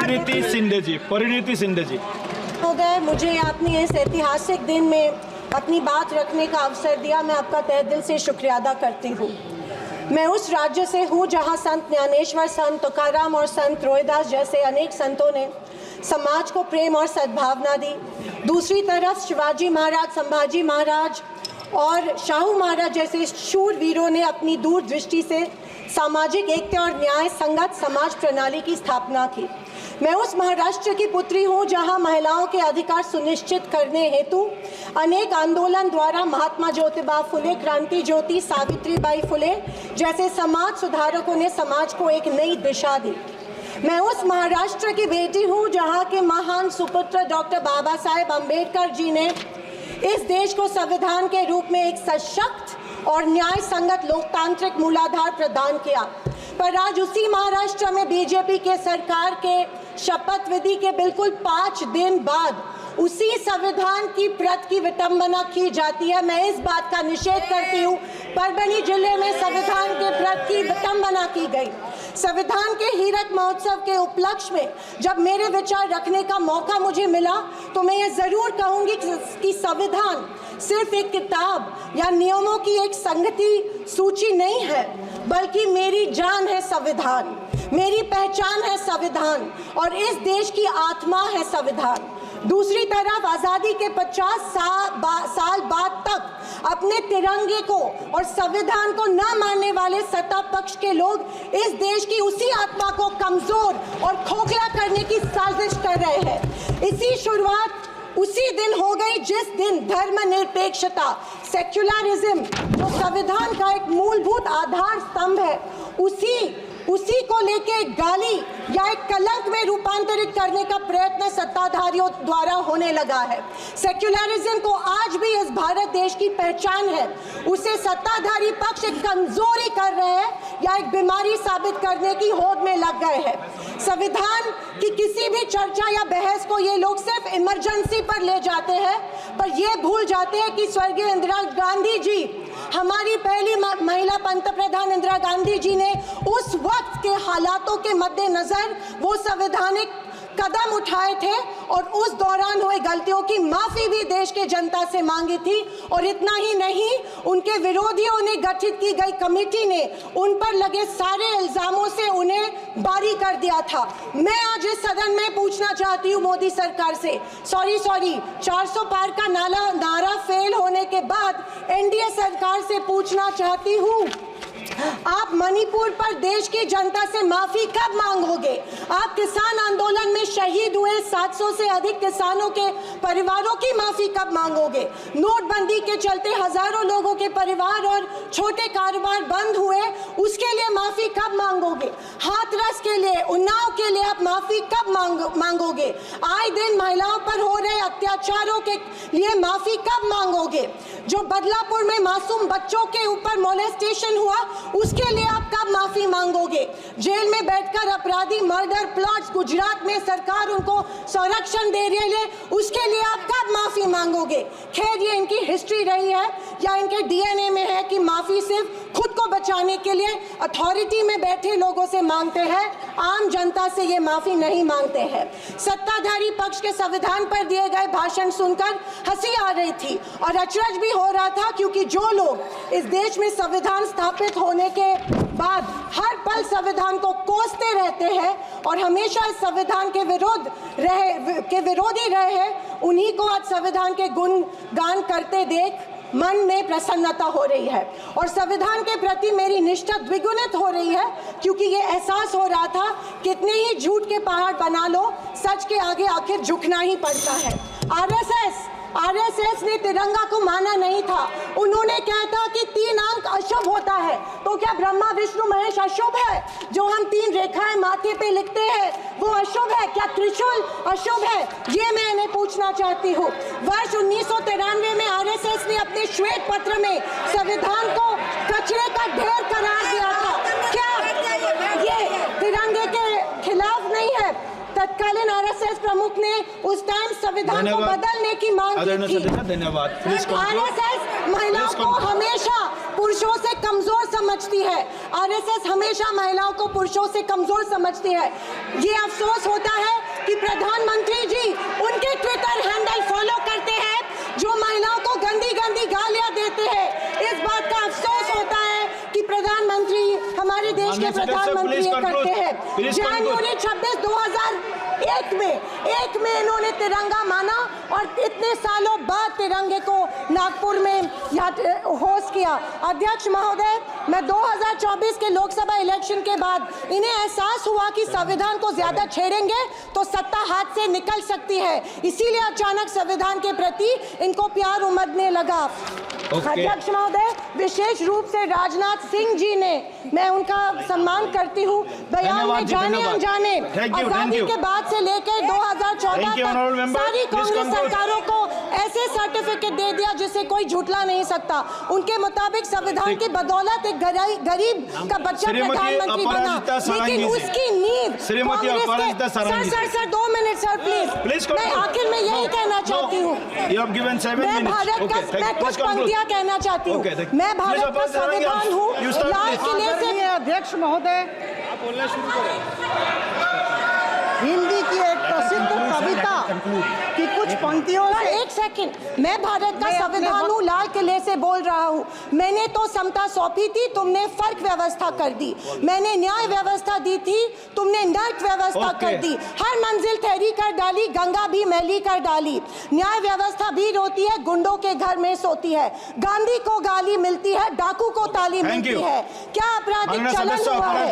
परिणीति शिंदे जी महोदय, मुझे आपने इस ऐतिहासिक दिन में अपनी बात रखने का अवसर दिया। मैं आपका तहे दिल से शुक्रिया अदा करती हूँ। मैं उस राज्य से हूँ जहाँ संत ज्ञानेश्वर, संत तुकाराम और संत रोहिदास जैसे अनेक संतों ने समाज को प्रेम और सद्भावना दी। दूसरी तरफ शिवाजी महाराज, संभाजी महाराज और शाहू महाराज जैसे शूरवीरों ने अपनी दूरदृष्टि से सामाजिक एकता और न्याय संगत समाज प्रणाली की स्थापना की। मैं उस महाराष्ट्र की पुत्री हूँ जहाँ महिलाओं के अधिकार सुनिश्चित करने हेतु अनेक आंदोलन द्वारा महात्मा ज्योतिबा फुले, क्रांति ज्योति सावित्रीबाई फुले जैसे समाज सुधारकों ने समाज को एक नई दिशा दी। मैं उस महाराष्ट्र की बेटी हूँ जहाँ के महान सुपुत्र डॉक्टर बाबा साहेब अम्बेडकर जी ने इस देश को संविधान के रूप में एक सशक्त और न्याय संगत लोकतांत्रिक मूलाधार प्रदान किया। पर आज उसी महाराष्ट्र में बीजेपी के सरकार के शपथ विधि के बिल्कुल 5 दिन बाद उसी संविधान की प्रत की विटंबना की जाती है। मैं इस बात का निषेध करती हूँ। परभणी जिले में संविधान के प्रत की विटंबना की गई। संविधान के हीरक महोत्सव के उपलक्ष्य में जब मेरे विचार रखने का मौका मुझे मिला तो मैं ये ज़रूर कहूँगी कि संविधान सिर्फ एक किताब या नियमों की एक संगति सूची नहीं है, बल्कि मेरी जान है संविधान, मेरी पहचान है संविधान और इस देश की आत्मा है संविधान। दूसरी तरफ आज़ादी के 50 साल बाद तक अपने तिरंगे को और संविधान को न मानने वाले सत्ता पक्ष के लोग इस देश की उसी आत्मा को कमजोर और खोखला करने की साजिश कर रहे हैं। इसी शुरुआत उसी दिन हो गई जिस दिन धर्मनिरपेक्षता, सेक्युलरिज्म जो संविधान का एक मूलभूत आधार स्तंभ है, उसी को लेके एक गाली या एक कलंक में रूपांतरित करने का प्रयत्न सत्ताधारियों द्वारा होने लगा है। सेक्युलरिज्म को आज भी इस भारत देश की पहचान है, उसे सत्ताधारी पक्ष एक कमजोरी कर रहे हैं या एक बीमारी साबित करने की होड़ में लग गए हैं। संविधान की किसी भी चर्चा या बहस को ये लोग सिर्फ इमरजेंसी पर ले जाते हैं, पर ये भूल जाते हैं कि स्वर्गीय इंदिरा गांधी जी, हमारी पहली महिला पंतप्रधान इंदिरा गांधी जी ने उस वक्त के हालातों के मद्देनजर वो संवैधानिक कदम उठाए थे और उस दौरान हुए गलतियों की माफी भी देश के जनता से मांगी थी। और इतना ही नहीं, उनके विरोधियों ने गठित की गई कमेटी ने उन पर लगे सारे इल्जामों से उन्हें बारी कर दिया था। मैं आज इस सदन में पूछना चाहती हूँ मोदी सरकार से, सॉरी 400 पार का नारा फेल होने के बाद एनडीए सरकार से पूछना चाहती हूँ, आप मणिपुर पर देश की जनता से माफी कब मांगोगे? आप किसान आंदोलन में शहीद हुए 700 से अधिक किसानों के परिवारों की माफी कब मांगोगे? नोटबंदी के चलते हजारों लोगों के परिवार और छोटे कारोबार बंद हुए, उसके लिए माफी कब मांगोगे? हाथरस के लिए, उन्नाव के लिए आप माफी कब मांगोगे? आए दिन महिलाओं पर हो रहे अत्याचारों के लिए माफी कब मांगोगे? जो बदलापुर में मासूम बच्चों के ऊपर मोलेस्टेशन हुआ, उसके लिए आप कब माफी मांगोगे? जेल में बैठकर अपराधी मर्डर प्लॉट्स गुजरात में सरकार उनको संरक्षण दे रही है, उसके लिए आप कब माफी मांगोगे? खैर, ये इनकी हिस्ट्री रही है या इनके डीएनए में है कि माफी सिर्फ खुद को बचाने के लिए अथॉरिटी में बैठे लोगों से मांगते हैं, आम जनता से ये माफी नहीं मांगते हैं। सत्ताधारी पक्ष के संविधान पर दिए गए भाषण सुनकर हंसी आ रही थी और अचरज भी हो रहा था, क्योंकि जो लोग इस देश में संविधान स्थापित होने के बाद हर पल संविधान को कोसते रहते हैं और हमेशा इस संविधान के विरोधी रहे हैं, उन्हीं को आज संविधान के गुणगान करते देख मन में प्रसन्नता हो रही है और संविधान के प्रति मेरी निष्ठा द्विगुणित हो रही है, क्योंकि ये एहसास हो रहा था कितने ही झूठ के पहाड़ बना लो, सच के आगे आखिर झुकना ही पड़ता है। आरएसएस ने तिरंगा को माना नहीं था। उन्होंने कहा था कि 3 अंक अशुभ होता है, तो क्या ब्रह्मा विष्णु महेश अशुभ है? जो हम 3 रेखाएं माथे पे लिखते हैं वो अशुभ है? क्या त्रिशूल अशुभ है? ये मैं इन्हें पूछना चाहती हूँ। वर्ष 1993 में आरएसएस ने अपने श्वेत पत्र में संविधान को कचरे का ढेर करार दिया था। क्या ये तिरंगे के खिलाफ नहीं है? तत्कालीन आरएसएस प्रमुख ने उस टाइम संविधान को बदलने की मांग की थी। धन्यवाद। आरएसएस महिलाओं को हमेशा पुरुषों से कमजोर समझती है। आरएसएस हमेशा महिलाओं को पुरुषों से कमजोर समझती है। ये अफसोस होता है 26 2001 में इन्होंने तिरंगा माना और इतने सालों बाद तिरंगे को नागपुर में होस्ट किया। अध्यक्ष महोदय, मैं 2024 के लोकसभा इलेक्शन के बाद इन्हें एहसास हुआ कि संविधान को ज्यादा छेड़ेंगे तो सत्ता हाथ से निकल सकती है, इसीलिए अचानक संविधान के प्रति इनको प्यार उमड़ने लगा। अध्यक्ष महोदय, विशेष रूप से राजनाथ सिंह जी ने, मैं उनका सम्मान करती हूँ, बयान में जाने अनजाने आजादी के बाद से लेकर 2014 तक सारी कांग्रेस सरकारों को ऐसे सर्टिफिकेट दे दिया जिसे कोई झुठला नहीं सकता। उनके मुताबिक संविधान की बदौलत एक गरीब का बच्चा प्रधानमंत्री बना, लेकिन उसकी नींव सर 2 मिनट सर प्लीज। मैं आखिर में यही कहना चाहती हूँ, मैं भारत का, मैं कुछ पंक्तियां कहना चाहती हूँ। मैं भारत का संविधान हूँ, लाल किले से। अध्यक्ष महोदय, बोलना शुरू करें। हिंदी की एक प्रसिद्ध कविता की कुछ पंक्तियों से। एक सेकंड, मैं भारत का संविधान हूँ, लाल किले से बोल रहा हूँ। मैंने तो समता सौंपी थी, तुमने फर्क व्यवस्था कर दी। मैंने न्याय व्यवस्था दी थी, तुमने नर्क व्यवस्था कर दी। हर मंजिल ठहरी कर डाली, गंगा भी मैली कर डाली। न्याय व्यवस्था भी रोती है, गुंडों के घर में सोती है। गांधी को गाली मिलती है, डाकू को ताली मिलती है। क्या आपराधिक चलन हुआ है?